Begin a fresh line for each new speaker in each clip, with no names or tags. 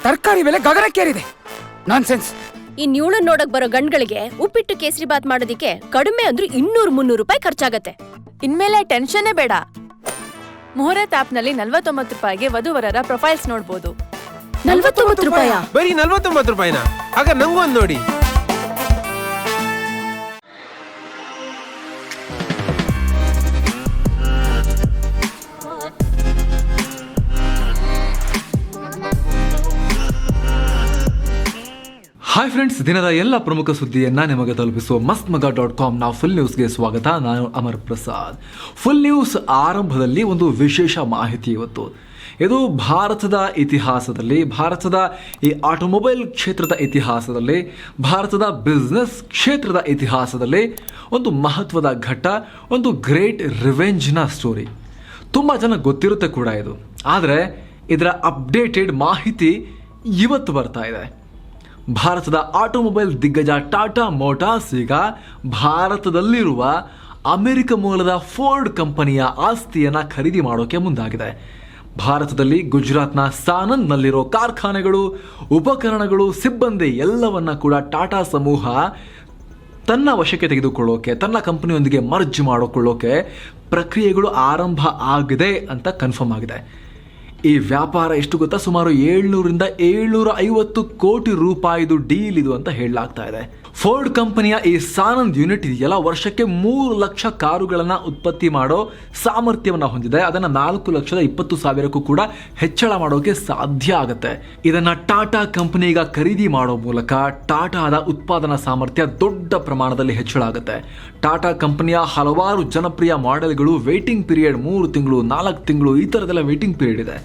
ತರಕಾರಿ ಬೆಲೆ ಗಗನಕ್ಕೇರಿದೆ. ನಾನ್ಸೆನ್ಸ್.
ಇನ್ ಇವಳನ್ನ ನೋಡಕ್ ಬರೋ ಗಂಡ್ಗಳಿಗೆ ಉಪ್ಪಿಟ್ಟು ಕೇಸರಿ ಬಾತ್ ಮಾಡೋದಿಕ್ಕೆ ಕಡಿಮೆ ಅಂದ್ರೂ 200-300 ರೂಪಾಯಿ ಖರ್ಚಾಗತ್ತೆ.
ಇನ್ಮೇಲೆ ಟೆನ್ಷನ್ನೇ ಬೇಡ. ಮುಹೂರ್ತ ಆಪ್ ನಲ್ಲಿ 49 ರೂಪಾಯಿಗೆ ವಧುವರರ ಪ್ರೊಫೈಲ್ಸ್ ನೋಡ್ಬೋದು.
49 ರೂಪಾಯ?
ಬರೀ 49 ರೂಪಾಯಿನ? ಆಗ ನಂಗೂ ಒಂದ್ ನೋಡಿ.
ಹಾಯ್ ಫ್ರೆಂಡ್ಸ್, ದಿನದ ಎಲ್ಲ ಪ್ರಮುಖ ಸುದ್ದಿಯನ್ನು ನಿಮಗೆ ತಲುಪಿಸುವ mastmaga.com ನಾವು ಫುಲ್ ನ್ಯೂಸ್ಗೆ ಸ್ವಾಗತ. ನಾನು ಅಮರ್ ಪ್ರಸಾದ್. ಫುಲ್ ನ್ಯೂಸ್ ಆರಂಭದಲ್ಲಿ ಒಂದು ವಿಶೇಷ ಮಾಹಿತಿ ಇವತ್ತು. ಇದು ಭಾರತದ ಇತಿಹಾಸದಲ್ಲಿ, ಭಾರತದ ಈ ಆಟೋಮೊಬೈಲ್ ಕ್ಷೇತ್ರದ ಇತಿಹಾಸದಲ್ಲಿ, ಭಾರತದ ಬಿಸ್ನೆಸ್ ಕ್ಷೇತ್ರದ ಇತಿಹಾಸದಲ್ಲಿ ಒಂದು ಮಹತ್ವದ ಘಟ್ಟ, ಒಂದು ಗ್ರೇಟ್ ರಿವೆಂಜ್ನ ಸ್ಟೋರಿ. ತುಂಬ ಜನ ಗೊತ್ತಿರುತ್ತೆ ಕೂಡ ಇದು. ಆದರೆ ಇದರ ಅಪ್ಡೇಟೆಡ್ ಮಾಹಿತಿ ಇವತ್ತು ಬರ್ತಾ ಇದೆ. ಭಾರತದ ಆಟೋಮೊಬೈಲ್ ದಿಗ್ಗಜ ಟಾಟಾ ಮೋಟಾರ್ಸ್ ಈಗ ಭಾರತದಲ್ಲಿರುವ ಅಮೆರಿಕ ಮೂಲದ ಫೋರ್ಡ್ ಕಂಪನಿಯ ಆಸ್ತಿಯನ್ನು ಖರೀದಿ ಮಾಡೋಕೆ ಮುಂದಾಗಿದೆ. ಭಾರತದಲ್ಲಿ ಗುಜರಾತ್ನ ಸಾನಂದ್ನಲ್ಲಿರೋ ಕಾರ್ಖಾನೆಗಳು, ಉಪಕರಣಗಳು, ಸಿಬ್ಬಂದಿ ಎಲ್ಲವನ್ನ ಕೂಡ ಟಾಟಾ ಸಮೂಹ ತನ್ನ ವಶಕ್ಕೆ ತೆಗೆದುಕೊಳ್ಳೋಕೆ, ತನ್ನ ಕಂಪನಿಯೊಂದಿಗೆ ಮರ್ಜ್ ಮಾಡಿಕೊಳ್ಳೋಕೆ ಪ್ರಕ್ರಿಯೆಗಳು ಆರಂಭ ಆಗಿದೆ ಅಂತ ಕನ್ಫರ್ಮ್ ಆಗಿದೆ. ಈ ವ್ಯಾಪಾರ ಎಷ್ಟು ಗೊತ್ತಾ? ಸುಮಾರು 700ರಿಂದ 750 ಕೋಟಿ ರೂಪಾಯಿದು ಡೀಲ್ ಇದು ಅಂತ ಹೇಳಲಾಗ್ತಾ ಇದೆ. ಫೋರ್ಡ್ ಕಂಪನಿಯ ಈ ಸಾನಂದ್ ಯೂನಿಟ್ ಇದೆಯಲ್ಲ, ವರ್ಷಕ್ಕೆ 3 ಲಕ್ಷ ಕಾರುಗಳನ್ನು ಉತ್ಪತ್ತಿ ಮಾಡೋ ಸಾಮರ್ಥ್ಯವನ್ನು ಹೊಂದಿದೆ. ಅದನ್ನು 4,20,000ಕ್ಕೂ ಕೂಡ ಹೆಚ್ಚಳ ಮಾಡೋಕೆ ಸಾಧ್ಯ ಆಗುತ್ತೆ. ಇದನ್ನ ಟಾಟಾ ಕಂಪನಿ ಈಗ ಖರೀದಿ ಮಾಡೋ ಮೂಲಕ ಟಾಟಾದ ಉತ್ಪಾದನಾ ಸಾಮರ್ಥ್ಯ ದೊಡ್ಡ ಪ್ರಮಾಣದಲ್ಲಿ ಹೆಚ್ಚಳ ಆಗುತ್ತೆ. ಟಾಟಾ ಕಂಪನಿಯ ಹಲವಾರು ಜನಪ್ರಿಯ ಮಾಡೆಲ್ಗಳು ವೇಟಿಂಗ್ ಪೀರಿಯಡ್ 3 ತಿಂಗಳು, 4 ತಿಂಗಳು ಈ ಥರದೆಲ್ಲ ವೇಟಿಂಗ್ ಪೀರಿಯಡ್ ಇದೆ.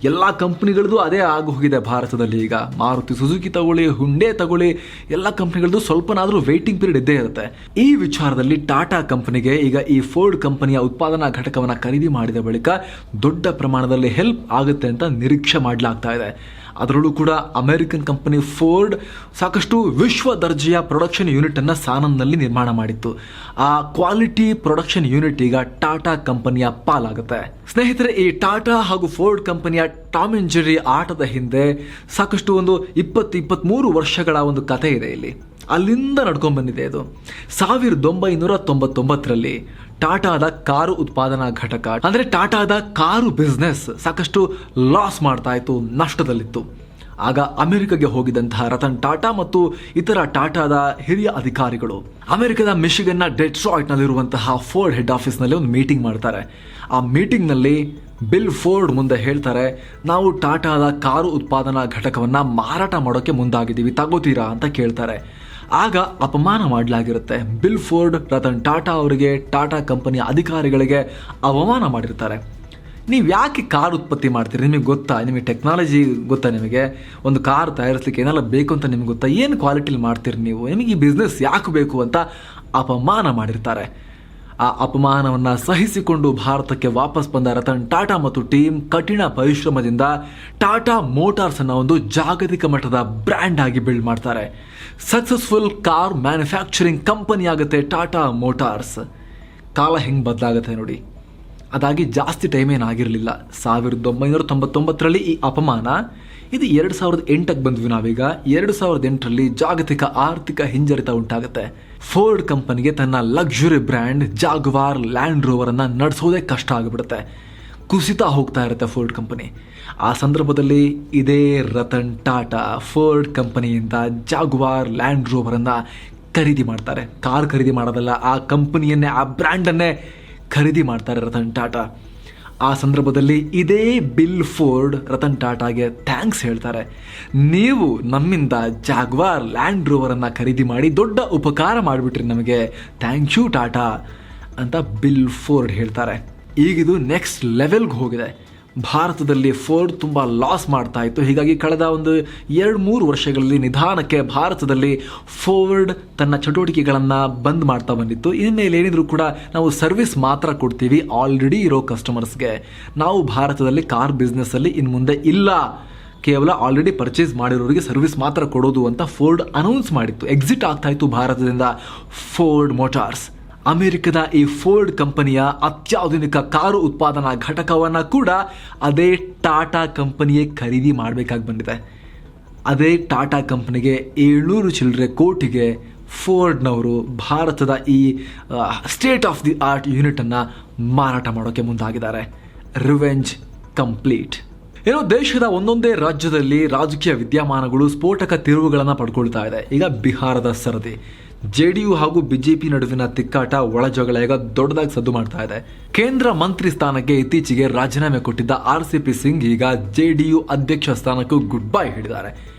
ಎಲ್ಲ ಕಂಪ್ನಿಗಳದ್ದು ಅದೇ ಆಗಿ ಹೋಗಿದೆ ಭಾರತದಲ್ಲಿ. ಈಗ ಮಾರುತಿ ಸುಜುಕಿ ತಗೊಳ್ಳಿ, ಹುಂಡೇ ತಗೊಳ್ಳಿ, ಎಲ್ಲ ಕಂಪ್ನಿಗಳದ್ದು ಸ್ವಲ್ಪನಾದರೂ ವೇಟಿಂಗ್ ಪೀರಿಯಡ್ ಇದ್ದೇ ಇರುತ್ತೆ. ಈ ವಿಚಾರದಲ್ಲಿ ಟಾಟಾ ಕಂಪನಿಗೆ ಈಗ ಈ ಫೋರ್ಡ್ ಕಂಪನಿಯ ಉತ್ಪಾದನಾ ಘಟಕವನ್ನು ಖರೀದಿ ಮಾಡಿದ ಬಳಿಕ ದೊಡ್ಡ ಪ್ರಮಾಣದಲ್ಲಿ ಹೆಲ್ಪ್ ಆಗುತ್ತೆ ಅಂತ ನಿರೀಕ್ಷೆ ಮಾಡಲಾಗ್ತಾ ಇದೆ. ಅದರಲ್ಲೂ ಕೂಡ ಅಮೆರಿಕನ್ ಕಂಪನಿ ಫೋರ್ಡ್ ಸಾಕಷ್ಟು ವಿಶ್ವ ದರ್ಜೆಯ ಪ್ರೊಡಕ್ಷನ್ ಯೂನಿಟ್ ಅನ್ನು ಸಾನಂದ್ನಲ್ಲಿ ನಿರ್ಮಾಣ ಮಾಡಿತ್ತು. ಆ ಕ್ವಾಲಿಟಿ ಪ್ರೊಡಕ್ಷನ್ ಯೂನಿಟ್ ಈಗ ಟಾಟಾ ಕಂಪನಿಯ ಪಾಲಾಗುತ್ತೆ. ಸ್ನೇಹಿತರೆ, ಈ ಟಾಟಾ ಹಾಗೂ ಫೋರ್ಡ್ ಕಂಪನಿಯ ಟಾಮ್ ಅಂಡ್ ಜೆರ್ರಿ ಆಟದ ಹಿಂದೆ ಸಾಕಷ್ಟು ಒಂದು 20-23 ವರ್ಷಗಳ ಒಂದು ಕಥೆ ಇದೆ. ಇಲ್ಲಿ ಅಲ್ಲಿಂದ ನಡ್ಕೊಂಡು ಬಂದಿದೆ. ಇದು 1999ರಲ್ಲಿ ಟಾಟಾದ ಕಾರು ಉತ್ಪಾದನಾ ಘಟಕ, ಅಂದರೆ ಟಾಟಾದ ಕಾರು ಬಿಸ್ನೆಸ್ ಸಾಕಷ್ಟು ಲಾಸ್ ಮಾಡ್ತಾ ಇತ್ತು, ನಷ್ಟದಲ್ಲಿತ್ತು. ಆಗ ಅಮೆರಿಕಗೆ ಹೋಗಿದ್ದಂತಹ ರತನ್ ಟಾಟಾ ಮತ್ತು ಇತರ ಟಾಟಾದ ಹಿರಿಯ ಅಧಿಕಾರಿಗಳು ಅಮೆರಿಕದ ಮಿಶಿಗನ್ನ ಡೆಟ್ರಾಯ್ಟ್ನಲ್ಲಿರುವಂತಹ ಫೋರ್ಡ್ ಹೆಡ್ ಆಫೀಸ್ನಲ್ಲಿ ಒಂದು ಮೀಟಿಂಗ್ ಮಾಡ್ತಾರೆ. ಆ ಮೀಟಿಂಗ್ನಲ್ಲಿ ಬಿಲ್ ಫೋರ್ಡ್ ಮುಂದೆ ಹೇಳ್ತಾರೆ, ನಾವು ಟಾಟಾದ ಕಾರು ಉತ್ಪಾದನಾ ಘಟಕವನ್ನು ಮಾರಾಟ ಮಾಡೋಕ್ಕೆ ಮುಂದಾಗಿದ್ದೀವಿ, ತಗೋತೀರಾ ಅಂತ ಕೇಳ್ತಾರೆ. ಆಗ ಅಪಮಾನ ಮಾಡಲಾಗಿರುತ್ತೆ. ಬಿಲ್ ಫೋರ್ಡ್ ರತನ್ ಟಾಟಾ ಅವರಿಗೆ, ಟಾಟಾ ಕಂಪನಿಯ ಅಧಿಕಾರಿಗಳಿಗೆ ಅವಮಾನ ಮಾಡಿರ್ತಾರೆ. ನೀವು ಯಾಕೆ ಕಾರ್ ಉತ್ಪತ್ತಿ ಮಾಡ್ತೀರಿ? ನಿಮಗೆ ಗೊತ್ತಾ? ನಿಮಗೆ ಟೆಕ್ನಾಲಜಿ ಗೊತ್ತಾ? ನಿಮಗೆ ಒಂದು ಕಾರ್ ತಯಾರಿಸಲಿಕ್ಕೆ ಏನೆಲ್ಲ ಬೇಕು ಅಂತ ನಿಮ್ಗೆ ಗೊತ್ತಾ? ಏನು ಕ್ವಾಲಿಟಿಲಿ ಮಾಡ್ತೀರಿ ನೀವು? ನಿಮಗೆ ಈ ಬಿಸ್ನೆಸ್ ಯಾಕೆ ಬೇಕು ಅಂತ ಅಪಮಾನ ಮಾಡಿರ್ತಾರೆ. ಆ ಅಪಮಾನವನ್ನು ಸಹಿಸಿಕೊಂಡು ಭಾರತಕ್ಕೆ ವಾಪಸ್ ಬಂದ ರತನ್ ಟಾಟಾ ಮತ್ತು ಟೀಮ್ ಕಠಿಣ ಪರಿಶ್ರಮದಿಂದ ಟಾಟಾ ಮೋಟಾರ್ಸ್ ಅನ್ನು ಒಂದು ಜಾಗತಿಕ ಮಟ್ಟದ ಬ್ರ್ಯಾಂಡ್ ಆಗಿ ಬಿಲ್ಡ್ ಮಾಡ್ತಾರೆ. ಸಕ್ಸಸ್ಫುಲ್ ಕಾರ್ ಮ್ಯಾನುಫ್ಯಾಕ್ಚರಿಂಗ್ ಕಂಪನಿ ಆಗುತ್ತೆ ಟಾಟಾ ಮೋಟಾರ್ಸ್. ಕಾಲ ಹೆಂಗೆ ಬದಲಾಗುತ್ತೆ ನೋಡಿ. ಅದಾಗಿ ಜಾಸ್ತಿ ಟೈಮ್ ಏನಾಗಿರಲಿಲ್ಲ. 1999ರಲ್ಲಿ ಈ ಅಪಮಾನ, ಇದು 2008ಕ್ಕೆ ಬಂದ್ವಿ ನಾವೀಗ. 2008ರಲ್ಲಿ ಜಾಗತಿಕ ಆರ್ಥಿಕ ಹಿಂಜರಿತ ಉಂಟಾಗುತ್ತೆ. ಫೋರ್ಡ್ ಕಂಪನಿಗೆ ತನ್ನ luxury brand Jaguar land rover ಅನ್ನು ನಡೆಸೋದೇ ಕಷ್ಟ ಆಗಿಬಿಡುತ್ತೆ. ಕುಸಿತಾ ಹೋಗ್ತಾ ಇರುತ್ತೆ ಫೋರ್ಡ್ ಕಂಪನಿ. ಆ ಸಂದರ್ಭದಲ್ಲಿ ಇದೇ ರತನ್ ಟಾಟಾ ಫೋರ್ಡ್ ಕಂಪನಿಯಿಂದ ಜಾಗ್ವಾರ್ ಲ್ಯಾಂಡ್ ರೋವರನ್ನು ಖರೀದಿ ಮಾಡ್ತಾರೆ. ಕಾರ್ ಖರೀದಿ ಮಾಡೋದಲ್ಲ, ಆ ಕಂಪನಿಯನ್ನೇ, ಆ ಬ್ರ್ಯಾಂಡನ್ನೇ ಖರೀದಿ ಮಾಡ್ತಾರೆ ರತನ್ ಟಾಟಾ. ಆ ಸಂದರ್ಭದಲ್ಲಿ ಇದೇ ಬಿಲ್ ಫೋರ್ಡ್ ರತನ್ ಟಾಟಾಗೆ ಥ್ಯಾಂಕ್ಸ್ ಹೇಳ್ತಾರೆ. ನೀವು ನಮ್ಮಿಂದ ಜಾಗ್ವಾರ್ ಲ್ಯಾಂಡ್ ರೋವರನ್ನು ಖರೀದಿ ಮಾಡಿ ದೊಡ್ಡ ಉಪಕಾರ ಮಾಡಿಬಿಟ್ರಿ ನಮಗೆ, ಥ್ಯಾಂಕ್ ಯು ಟಾಟಾ ಅಂತ ಬಿಲ್ ಫೋರ್ಡ್ ಹೇಳ್ತಾರೆ. ಈಗಿದು ನೆಕ್ಸ್ಟ್ ಲೆವೆಲ್ಗೆ ಹೋಗಿದೆ. ಭಾರತದಲ್ಲಿ ಫೋರ್ಡ್ ತುಂಬ ಲಾಸ್ ಮಾಡ್ತಾ ಇತ್ತು. ಹೀಗಾಗಿ ಕಳೆದ ಒಂದು 2-3 ವರ್ಷಗಳಲ್ಲಿ ನಿಧಾನಕ್ಕೆ ಭಾರತದಲ್ಲಿ ಫೋರ್ಡ್ ತನ್ನ ಚಟುವಟಿಕೆಗಳನ್ನು ಬಂದ್ ಮಾಡ್ತಾ ಬಂದಿತ್ತು. ಇನ್ಮೇಲೆ ಏನಿದ್ರು ಕೂಡ ನಾವು ಸರ್ವಿಸ್ ಮಾತ್ರ ಕೊಡ್ತೀವಿ ಆಲ್ರೆಡಿ ಇರೋ ಕಸ್ಟಮರ್ಸ್ಗೆ. ನಾವು ಭಾರತದಲ್ಲಿ ಕಾರ್ ಬಿಸ್ನೆಸ್ಸಲ್ಲಿ ಇನ್ನು ಮುಂದೆ ಇಲ್ಲ, ಕೇವಲ ಆಲ್ರೆಡಿ ಪರ್ಚೇಸ್ ಮಾಡಿರೋರಿಗೆ ಸರ್ವಿಸ್ ಮಾತ್ರ ಕೊಡೋದು ಅಂತ ಫೋರ್ಡ್ ಅನೌನ್ಸ್ ಮಾಡಿತ್ತು. ಎಕ್ಸಿಟ್ ಆಗ್ತಾ ಇತ್ತು ಭಾರತದಿಂದ ಫೋರ್ಡ್ ಮೋಟಾರ್ಸ್. ಅಮೆರಿಕದ ಈ ಫೋರ್ಡ್ ಕಂಪನಿಯ ಅತ್ಯಾಧುನಿಕ ಕಾರು ಉತ್ಪಾದನಾ ಘಟಕವನ್ನು ಕೂಡ ಅದೇ ಟಾಟಾ ಕಂಪನಿಯೇ ಖರೀದಿ ಮಾಡಬೇಕಾಗಿ ಬಂದಿದೆ. ಅದೇ ಟಾಟಾ ಕಂಪನಿಗೆ 700 ಚಿಲ್ಲರೆ ಕೋಟಿಗೆ ಫೋರ್ಡ್ನವರು ಭಾರತದ ಈ ಸ್ಟೇಟ್ ಆಫ್ ದಿ ಆರ್ಟ್ ಯೂನಿಟನ್ನು ಮಾರಾಟ ಮಾಡೋಕ್ಕೆ ಮುಂದಾಗಿದ್ದಾರೆ. Revenge complete. ಏನೋ ದೇಶದ ಒಂದೊಂದೇ ರಾಜ್ಯದಲ್ಲಿ ರಾಜಕೀಯ ವಿದ್ಯಮಾನಗಳು ಸ್ಫೋಟಕ ತಿರುವುಗಳನ್ನು ಪಡ್ಕೊಳ್ತಾ ಇದೆ. ಈಗ ಬಿಹಾರದ ಸರದಿ. ಜೆಡಿಯು ಹಾಗೂ ಬಿಜೆಪಿ ನಡುವಿನ ತಿಕ್ಕಾಟ ಒಳಜಗಳ ಈಗ ದೊಡ್ಡದಾಗಿ ಸದ್ದು ಮಾಡ್ತಾ ಇದೆ. ಕೇಂದ್ರ ಮಂತ್ರಿ ಸ್ಥಾನಕ್ಕೆ ಇತ್ತೀಚೆಗೆ ರಾಜೀನಾಮೆ ಕೊಟ್ಟಿದ್ದ RCP ಸಿಂಗ್ ಈಗ ಜೆಡಿಯು ಅಧ್ಯಕ್ಷ ಸ್ಥಾನಕ್ಕೂ ಗುಡ್ ಬೈ ಹೇಳಿದ್ದಾರೆ.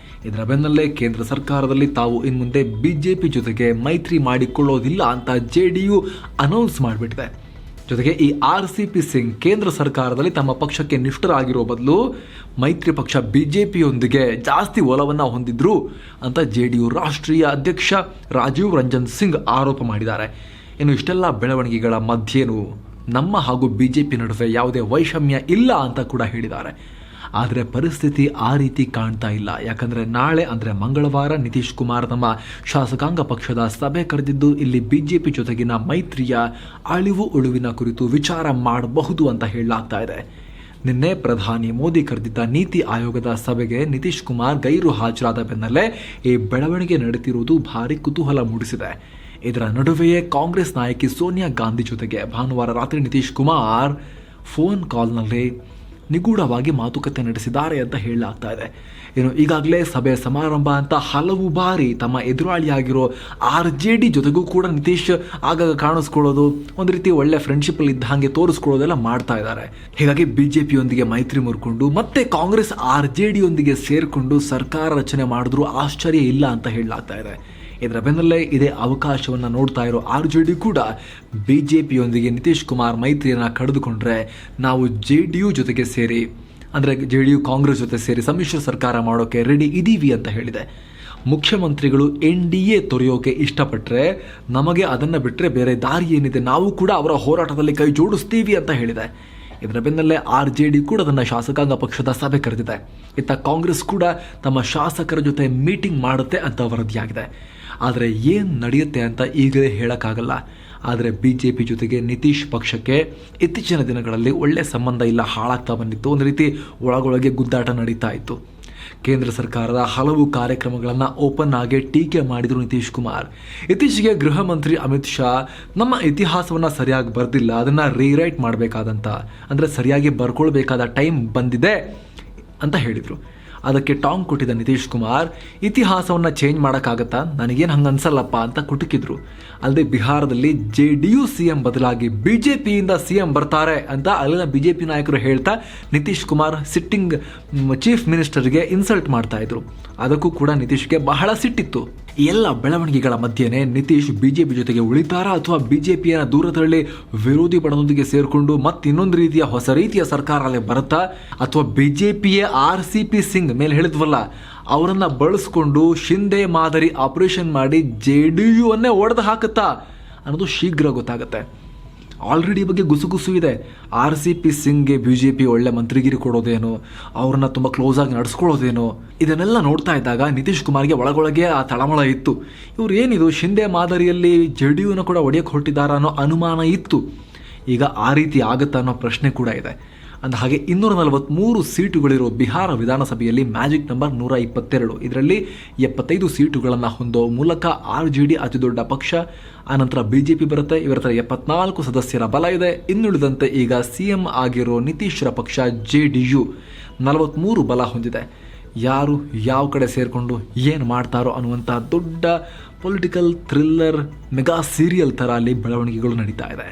ಇದರ ಬೆನ್ನಲ್ಲೇ ಕೇಂದ್ರ ಸರ್ಕಾರದಲ್ಲಿ ತಾವು ಇನ್ಮುಂದೆ ಬಿಜೆಪಿ ಜೊತೆಗೆ ಮೈತ್ರಿ ಮಾಡಿಕೊಳ್ಳೋದಿಲ್ಲ ಅಂತ ಜೆಡಿಯು ಅನೌನ್ಸ್ ಮಾಡಿಬಿಟ್ಟಿದೆ. ಜೊತೆಗೆ ಈ RCP ಸಿಂಗ್ ಕೇಂದ್ರ ಸರ್ಕಾರದಲ್ಲಿ ತಮ್ಮ ಪಕ್ಷಕ್ಕೆ ನಿಷ್ಠರಾಗಿರೋ ಬದಲು ಮೈತ್ರಿ ಪಕ್ಷ ಬಿಜೆಪಿಯೊಂದಿಗೆ ಜಾಸ್ತಿ ಒಲವನ್ನು ಹೊಂದಿದ್ರು ಅಂತ ಜೆಡಿಯು ರಾಷ್ಟ್ರೀಯ ಅಧ್ಯಕ್ಷ ರಾಜೀವ್ ರಂಜನ್ ಸಿಂಗ್ ಆರೋಪ ಮಾಡಿದ್ದಾರೆ. ಇನ್ನು ಇಷ್ಟೆಲ್ಲ ಬೆಳವಣಿಗೆಗಳ ಮಧ್ಯೇನು ನಮ್ಮ ಹಾಗೂ ಬಿಜೆಪಿ ನಡುವೆ ಯಾವುದೇ ವೈಷಮ್ಯ ಇಲ್ಲ ಅಂತ ಕೂಡ ಹೇಳಿದ್ದಾರೆ. ಆದರೆ ಪರಿಸ್ಥಿತಿ ಆ ರೀತಿ ಕಾಣ್ತಾ ಇಲ್ಲ. ಯಾಕಂದರೆ ನಾಳೆ ಅಂದರೆ ಮಂಗಳವಾರ ನಿತೀಶ್ ಕುಮಾರ್ ತಮ್ಮ ಶಾಸಕಾಂಗ ಪಕ್ಷದ ಸಭೆ ಕರೆದಿದ್ದು ಇಲ್ಲಿ ಬಿಜೆಪಿ ಜೊತೆಗಿನ ಮೈತ್ರಿಯ ಅಳಿವು ಉಳಿವಿನ ಕುರಿತು ವಿಚಾರ ಮಾಡಬಹುದು ಅಂತ ಹೇಳಲಾಗ್ತಾ ಇದೆ. ನಿನ್ನೆ ಪ್ರಧಾನಿ ಮೋದಿ ಕರೆದಿದ್ದ ನೀತಿ ಆಯೋಗದ ಸಭೆಗೆ ನಿತೀಶ್ ಕುಮಾರ್ ಗೈರು ಹಾಜರಾದ ಬೆನ್ನಲ್ಲೇ ಈ ಬೆಳವಣಿಗೆ ನಡೆದಿರುವುದು ಭಾರಿ ಕುತೂಹಲ ಮೂಡಿಸಿದೆ. ಇದರ ನಡುವೆಯೇ ಕಾಂಗ್ರೆಸ್ ನಾಯಕಿ ಸೋನಿಯಾ ಗಾಂಧಿ ಜೊತೆಗೆ ಭಾನುವಾರ ರಾತ್ರಿ ನಿತೀಶ್ ಕುಮಾರ್ ಫೋನ್ ಕಾಲ್ನಲ್ಲಿ ನಿಗೂಢವಾಗಿ ಮಾತುಕತೆ ನಡೆಸಿದ್ದಾರೆ ಅಂತ ಹೇಳಲಾಗ್ತಾ ಇದೆ. ಇನ್ನು ಈಗಾಗಲೇ ಸಭೆ ಸಮಾರಂಭ ಅಂತ ಹಲವು ಬಾರಿ ತಮ್ಮ ಎದುರಾಳಿಯಾಗಿರೋ RJD ಜೊತೆಗೂ ಕೂಡ ನಿತೀಶ್ ಆಗಾಗ ಕಾಣಿಸ್ಕೊಳ್ಳೋದು, ಒಂದು ರೀತಿ ಒಳ್ಳೆ ಫ್ರೆಂಡ್ಶಿಪ್ಪಲ್ಲಿ ಇದ್ದ ಹಾಗೆ ತೋರಿಸ್ಕೊಳ್ಳೋದೆಲ್ಲ ಮಾಡ್ತಾ ಇದ್ದಾರೆ. ಹೀಗಾಗಿ ಬಿಜೆಪಿಯೊಂದಿಗೆ ಮೈತ್ರಿ ಮುರ್ಕೊಂಡು ಮತ್ತೆ ಕಾಂಗ್ರೆಸ್ RJDಯೊಂದಿಗೆ ಸೇರಿಕೊಂಡು ಸರ್ಕಾರ ರಚನೆ ಮಾಡಿದ್ರೂ ಆಶ್ಚರ್ಯ ಇಲ್ಲ ಅಂತ ಹೇಳಲಾಗ್ತಾ ಇದೆ. ಇದರ ಬೆನ್ನಲ್ಲೇ ಇದೇ ಅವಕಾಶವನ್ನು ನೋಡ್ತಾ ಇರೋ RJD ಕೂಡ ಬಿಜೆಪಿಯೊಂದಿಗೆ ನಿತೀಶ್ ಕುಮಾರ್ ಮೈತ್ರಿಯನ್ನು ಕಡಿದುಕೊಂಡ್ರೆ ನಾವು JDU ಜೊತೆಗೆ ಸೇರಿ ಅಂದರೆ JDU ಕಾಂಗ್ರೆಸ್ ಜೊತೆ ಸೇರಿ ಸಮ್ಮಿಶ್ರ ಸರ್ಕಾರ ಮಾಡೋಕ್ಕೆ ರೆಡಿ ಇದ್ದೀವಿ ಅಂತ ಹೇಳಿದೆ. ಮುಖ್ಯಮಂತ್ರಿಗಳು NDA ತೊರೆಯೋಕೆ ಇಷ್ಟಪಟ್ಟರೆ ನಮಗೆ ಅದನ್ನು ಬಿಟ್ಟರೆ ಬೇರೆ ದಾರಿ ಏನಿದೆ, ನಾವು ಕೂಡ ಅವರ ಹೋರಾಟದಲ್ಲಿ ಕೈ ಜೋಡಿಸ್ತೀವಿ ಅಂತ ಹೇಳಿದೆ. ಇದರ ಬೆನ್ನಲ್ಲೇ RJD ಕೂಡ ತನ್ನ ಶಾಸಕಾಂಗ ಪಕ್ಷದ ಸಭೆ ಕರೆದಿದೆ. ಇತ್ತ ಕಾಂಗ್ರೆಸ್ ಕೂಡ ತಮ್ಮ ಶಾಸಕರ ಜೊತೆ ಮೀಟಿಂಗ್ ಮಾಡುತ್ತೆ ಅಂತ ವರದಿಯಾಗಿದೆ. ಆದರೆ ಏನು ನಡೆಯುತ್ತೆ ಅಂತ ಈಗಲೇ ಹೇಳೋಕ್ಕಾಗಲ್ಲ. ಆದರೆ ಬಿಜೆಪಿ ಜೊತೆಗೆ ನಿತೀಶ್ ಪಕ್ಷಕ್ಕೆ ಇತ್ತೀಚಿನ ದಿನಗಳಲ್ಲಿ ಒಳ್ಳೆಯ ಸಂಬಂಧ ಇಲ್ಲ, ಹಾಳಾಗ್ತಾ ಬಂದಿತ್ತು. ಒಂದು ರೀತಿ ಒಳಗೊಳಗೆ ಗುದ್ದಾಟ ನಡೀತಾ ಇತ್ತು. ಕೇಂದ್ರ ಸರ್ಕಾರದ ಹಲವು ಕಾರ್ಯಕ್ರಮಗಳನ್ನು ಓಪನ್ ಆಗಿ ಟೀಕೆ ಮಾಡಿದರು ನಿತೀಶ್ ಕುಮಾರ್. ಇತ್ತೀಚೆಗೆ ಗೃಹ ಮಂತ್ರಿ ಅಮಿತ್ ಶಾ ನಮ್ಮ ಇತಿಹಾಸವನ್ನು ಸರಿಯಾಗಿ ಬರೆದಿಲ್ಲ, ಅದನ್ನು ರೀರೈಟ್ ಮಾಡಬೇಕಾದಂಥ ಅಂದರೆ ಸರಿಯಾಗಿ ಬರ್ಕೊಳ್ಬೇಕಾದ ಟೈಮ್ ಬಂದಿದೆ ಅಂತ ಹೇಳಿದರು. ಅದಕ್ಕೆ ಟಾಂಗ್ ಕೊಟ್ಟಿದ್ದ ನಿತೀಶ್ ಕುಮಾರ್ ಇತಿಹಾಸವನ್ನು ಚೇಂಜ್ ಮಾಡೋಕ್ಕಾಗತ್ತಾ, ನನಗೇನು ಹಂಗೆ ಅನ್ಸಲ್ಲಪ್ಪ ಅಂತ ಕುಟುಕಿದ್ರು. ಅಲ್ಲದೆ ಬಿಹಾರದಲ್ಲಿ JDU CM ಬದಲಾಗಿ ಬಿಜೆಪಿಯಿಂದ CM ಬರ್ತಾರೆ ಅಂತ ಅಲ್ಲಿನ ಬಿಜೆಪಿ ನಾಯಕರು ಹೇಳ್ತಾ ನಿತೀಶ್ ಕುಮಾರ್ ಸಿಟ್ಟಿಂಗ್ ಚೀಫ್ ಮಿನಿಸ್ಟರ್ಗೆ ಇನ್ಸಲ್ಟ್ ಮಾಡ್ತಾ ಇದ್ರು. ಅದಕ್ಕೂ ಕೂಡ ನಿತೀಶ್ಗೆ ಬಹಳ ಸಿಟ್ಟಿತ್ತು. ಈ ಎಲ್ಲ ಬೆಳವಣಿಗೆಗಳ ಮಧ್ಯೆನೇ ನಿತೀಶ್ ಬಿಜೆಪಿ ಜೊತೆಗೆ ಉಳಿತಾರಾ ಅಥವಾ ಬಿಜೆಪಿಯನ್ನು ದೂರ ತಳ್ಳಿ ವಿರೋಧಿ ಬಣದೊಂದಿಗೆ ಸೇರಿಕೊಂಡು ಮತ್ತಿನ್ನೊಂದು ರೀತಿಯ ಹೊಸ ರೀತಿಯ ಸರ್ಕಾರ ಬರುತ್ತಾ, ಅಥವಾ ಬಿಜೆಪಿಯೇ RCP ಸಿಂಗ್ ಮೇಲೆ ಹೇಳಿದ್ವಲ್ಲ ಅವರನ್ನ ಬಳಸ್ಕೊಂಡು ಶಿಂದೆ ಮಾದರಿ ಆಪರೇಷನ್ ಮಾಡಿ JDU ಅನ್ನೇ ಒಡೆದು ಹಾಕುತ್ತಾ ಅನ್ನೋದು ಶೀಘ್ರ ಗೊತ್ತಾಗುತ್ತೆ. ಆಲ್ರೆಡಿ ಬಗ್ಗೆ ಗುಸುಗುಸು ಇದೆ. RCP ಸಿಂಗ್ಗೆ ಬಿಜೆಪಿ ಒಳ್ಳೆ ಮಂತ್ರಿಗಿರಿ ಕೊಡೋದೇನೋ, ಅವ್ರನ್ನ ತುಂಬ ಕ್ಲೋಸ್ ಆಗಿ ನಡೆಸ್ಕೊಳ್ಳೋದೇನೋ, ಇದನ್ನೆಲ್ಲ ನೋಡ್ತಾ ಇದ್ದಾಗ ನಿತೀಶ್ ಕುಮಾರ್ಗೆ ಒಳಗೊಳಗೆ ಆ ತಳಮಳ ಇತ್ತು. ಇವ್ರು ಏನಿದು ಶಿಂದೆ ಮಾದರಿಯಲ್ಲಿ JDUನ ಕೂಡ ಒಡೆಯಕ್ಕೆ ಹೊರಟಿದ್ದಾರ ಅನ್ನೋ ಅನುಮಾನ ಇತ್ತು. ಈಗ ಆ ರೀತಿ ಆಗುತ್ತಾ ಅನ್ನೋ ಪ್ರಶ್ನೆ ಕೂಡ ಇದೆ. ಅಂದ ಹಾಗೆ 243 ಸೀಟುಗಳಿರೋ ಬಿಹಾರ ವಿಧಾನಸಭೆಯಲ್ಲಿ ಮ್ಯಾಜಿಕ್ ನಂಬರ್ 122, ಇದರಲ್ಲಿ 75 ಸೀಟುಗಳನ್ನು ಹೊಂದೋ ಮೂಲಕ RJD ಅತಿ ದೊಡ್ಡ ಪಕ್ಷ. ಆನಂತರ ಬಿಜೆಪಿ ಬರುತ್ತೆ. ಇವರ ಹತ್ರ 74 ಸದಸ್ಯರ ಬಲ ಇದೆ. ಇನ್ನುಳಿದಂತೆ ಈಗ CM ಆಗಿರೋ ನಿತೀಶ್ರ ಪಕ್ಷ JDU 43 ಬಲ ಹೊಂದಿದೆ. ಯಾರು ಯಾವ ಕಡೆ ಸೇರಿಕೊಂಡು ಏನು ಮಾಡ್ತಾರೋ ಅನ್ನುವಂಥ ದೊಡ್ಡ ಪೊಲಿಟಿಕಲ್ ಥ್ರಿಲ್ಲರ್ ಮೆಗಾ ಸೀರಿಯಲ್ ಥರ ಅಲ್ಲಿ ಬೆಳವಣಿಗೆಗಳು ನಡೀತಾ ಇದೆ.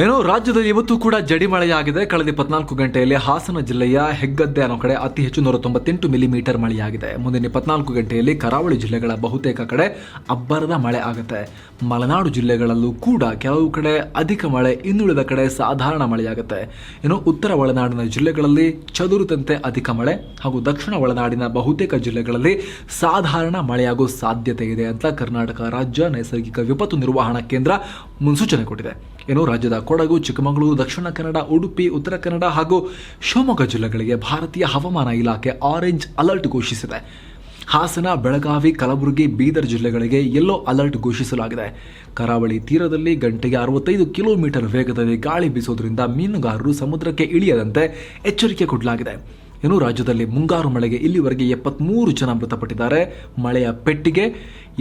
ಏನೋ ರಾಜ್ಯದಲ್ಲಿ ಇವತ್ತು ಕೂಡ ಜಡಿಮಳೆಯಾಗಿದೆ. ಕಳೆದ 24 ಗಂಟೆಯಲ್ಲಿ ಹಾಸನ ಜಿಲ್ಲೆಯ ಹೆಗ್ಗದ್ದೆ ಅನ್ನೋ ಕಡೆ ಅತಿ ಹೆಚ್ಚು 198 ಮಿಲಿಮೀಟರ್ ಮಳೆಯಾಗಿದೆ. ಮುಂದಿನ 24 ಗಂಟೆಯಲ್ಲಿ ಕರಾವಳಿ ಜಿಲ್ಲೆಗಳ ಬಹುತೇಕ ಕಡೆ ಅಬ್ಬರದ ಮಳೆ ಆಗುತ್ತೆ. ಮಲೆನಾಡು ಜಿಲ್ಲೆಗಳಲ್ಲೂ ಕೂಡ ಕೆಲವು ಕಡೆ ಅಧಿಕ ಮಳೆ, ಇನ್ನುಳಿದ ಕಡೆ ಸಾಧಾರಣ ಮಳೆಯಾಗುತ್ತೆ. ಇನ್ನು ಉತ್ತರ ಒಳನಾಡಿನ ಜಿಲ್ಲೆಗಳಲ್ಲಿ ಚದುರಿದಂತೆ ಅಧಿಕ ಮಳೆ ಹಾಗೂ ದಕ್ಷಿಣ ಒಳನಾಡಿನ ಬಹುತೇಕ ಜಿಲ್ಲೆಗಳಲ್ಲಿ ಸಾಧಾರಣ ಮಳೆಯಾಗುವ ಸಾಧ್ಯತೆ ಇದೆ ಅಂತ ಕರ್ನಾಟಕ ರಾಜ್ಯ ನೈಸರ್ಗಿಕ ವಿಪತ್ತು ನಿರ್ವಹಣಾ ಕೇಂದ್ರ ಮುನ್ಸೂಚನೆ ಕೊಟ್ಟಿದೆ. ಏನು ರಾಜ್ಯದ ಕೊಡಗು, ಚಿಕ್ಕಮಗಳೂರು, ದಕ್ಷಿಣ ಕನ್ನಡ, ಉಡುಪಿ, ಉತ್ತರ ಕನ್ನಡ ಹಾಗೂ ಶಿವಮೊಗ್ಗ ಜಿಲ್ಲೆಗಳಿಗೆ ಭಾರತೀಯ ಹವಾಮಾನ ಇಲಾಖೆ ಆರೆಂಜ್ ಅಲರ್ಟ್ ಘೋಷಿಸಿದೆ. ಹಾಸನ, ಬೆಳಗಾವಿ, ಕಲಬುರಗಿ, ಬೀದರ್ ಜಿಲ್ಲೆಗಳಿಗೆ ಯೆಲ್ಲೋ ಅಲರ್ಟ್ ಘೋಷಿಸಲಾಗಿದೆ. ಕರಾವಳಿ ತೀರದಲ್ಲಿ ಗಂಟೆಗೆ 65 ಕಿಲೋಮೀಟರ್ ವೇಗದಲ್ಲಿ ಗಾಳಿ ಬೀಸೋದ್ರಿಂದ ಮೀನುಗಾರರು ಸಮುದ್ರಕ್ಕೆ ಇಳಿಯದಂತೆ ಎಚ್ಚರಿಕೆ ಕೊಡಲಾಗಿದೆ. ಇನ್ನು ರಾಜ್ಯದಲ್ಲಿ ಮುಂಗಾರು ಮಳೆಗೆ ಇಲ್ಲಿವರೆಗೆ 73 ಜನ ಮೃತಪಟ್ಟಿದ್ದಾರೆ. ಮಳೆಯ ಪೆಟ್ಟಿಗೆ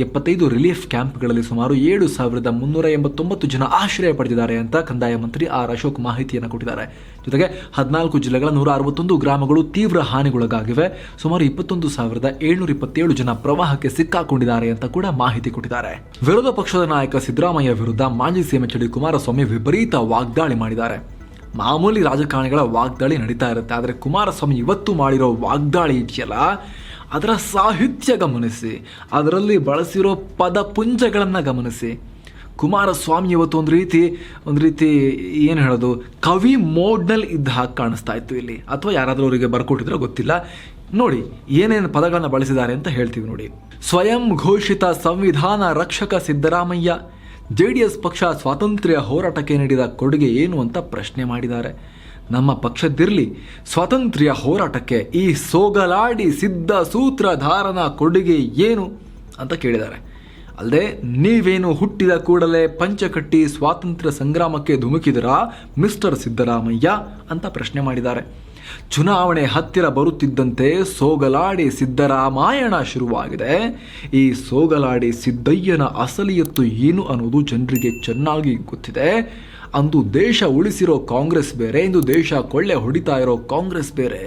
75 ರಿಲೀಫ್ ಕ್ಯಾಂಪ್ಗಳಲ್ಲಿ ಸುಮಾರು 7,389 ಜನ ಆಶ್ರಯ ಪಡೆದಿದ್ದಾರೆ ಅಂತ ಕಂದಾಯ ಮಂತ್ರಿ ಆರ್ ಅಶೋಕ್ ಮಾಹಿತಿಯನ್ನು ಕೊಟ್ಟಿದ್ದಾರೆ. ಜೊತೆಗೆ 14 ಜಿಲ್ಲೆಗಳ 161 ಗ್ರಾಮಗಳು ತೀವ್ರ ಹಾನಿಗೊಳಗಾಗಿವೆ. ಸುಮಾರು 21,727 ಜನ ಪ್ರವಾಹಕ್ಕೆ ಸಿಕ್ಕಾಕೊಂಡಿದ್ದಾರೆ ಅಂತ ಕೂಡ ಮಾಹಿತಿ ಕೊಟ್ಟಿದ್ದಾರೆ. ವಿರೋಧ ಪಕ್ಷದ ನಾಯಕ ಸಿದ್ದರಾಮಯ್ಯ ವಿರುದ್ಧ ಮಾಜಿ ಸಿಎಂ ಎಚ್ ಡಿ ಕುಮಾರಸ್ವಾಮಿ ವಿಪರೀತ ವಾಗ್ದಾಳಿ ಮಾಡಿದ್ದಾರೆ. ಮಾಮೂಲಿ ರಾಜಕಾರಣಿಗಳ ವಾಗ್ದಾಳಿ ನಡೀತಾ ಇರುತ್ತೆ, ಆದರೆ ಕುಮಾರಸ್ವಾಮಿ ಇವತ್ತು ಮಾಡಿರೋ ವಾಗ್ದಾಳಿ ಇದೆಯಲ್ಲ, ಅದರ ಸಾಹಿತ್ಯ ಗಮನಿಸಿ, ಅದರಲ್ಲಿ ಬಳಸಿರೋ ಪದಪುಂಜಗಳನ್ನು ಗಮನಿಸಿ. ಕುಮಾರಸ್ವಾಮಿ ಇವತ್ತು ಒಂದು ರೀತಿ ಏನು ಹೇಳೋದು, ಕವಿ ಮೋಡ್ನಲ್ಲಿ ಇದ್ದ ಹಾಗೆ ಕಾಣಿಸ್ತಾ ಇತ್ತು ಇಲ್ಲಿ, ಅಥವಾ ಯಾರಾದರೂ ಅವರಿಗೆ ಬರ್ಕೊಟ್ಟಿದ್ರೋ ಗೊತ್ತಿಲ್ಲ. ನೋಡಿ ಏನೇನು ಪದಗಳನ್ನು ಬಳಸಿದ್ದಾರೆ ಅಂತ ಹೇಳ್ತೀವಿ ನೋಡಿ. ಸ್ವಯಂ ಘೋಷಿತ ಸಂವಿಧಾನ ರಕ್ಷಕ ಸಿದ್ದರಾಮಯ್ಯ, JDS ಪಕ್ಷ ಸ್ವಾತಂತ್ರ್ಯ ಹೋರಾಟಕ್ಕೆ ನೀಡಿದ ಕೊಡುಗೆ ಏನು ಅಂತ ಪ್ರಶ್ನೆ ಮಾಡಿದ್ದಾರೆ. ನಮ್ಮ ಪಕ್ಷದಿರಲಿ, ಸ್ವಾತಂತ್ರ್ಯ ಹೋರಾಟಕ್ಕೆ ಈ ಸೋಗಲಾಡಿ ಸಿದ್ಧ ಸೂತ್ರಧಾರನ ಕೊಡುಗೆ ಏನು ಅಂತ ಕೇಳಿದ್ದಾರೆ. ಅಲ್ಲದೆ ನೀವೇನು ಹುಟ್ಟಿದ ಕೂಡಲೇ ಪಂಚಕಟ್ಟಿ ಸ್ವಾತಂತ್ರ್ಯ ಸಂಗ್ರಾಮಕ್ಕೆ ಧುಮುಕಿದರಾ ಮಿಸ್ಟರ್ ಸಿದ್ದರಾಮಯ್ಯ ಅಂತ ಪ್ರಶ್ನೆ ಮಾಡಿದ್ದಾರೆ. ಚುನಾವಣೆ ಹತ್ತಿರ ಬರುತ್ತಿದ್ದಂತೆ ಸೋಗಲಾಡಿ ಸಿದ್ದರಾಮಾಯಣ ಶುರುವಾಗಿದೆ. ಈ ಸೋಗಲಾಡಿ ಸಿದ್ದಯ್ಯನ ಅಸಲಿಯತ್ತು ಏನು ಅನ್ನೋದು ಜನರಿಗೆ ಚೆನ್ನಾಗಿ ಗೊತ್ತಿದೆ. ಅಂದು ದೇಶ ಉಳಿಸಿರೋ ಕಾಂಗ್ರೆಸ್ ಬೇರೆ, ಇಂದು ದೇಶ ಕೊಳ್ಳೆ ಹೊಡಿತಾ ಇರೋ ಕಾಂಗ್ರೆಸ್ ಬೇರೆ.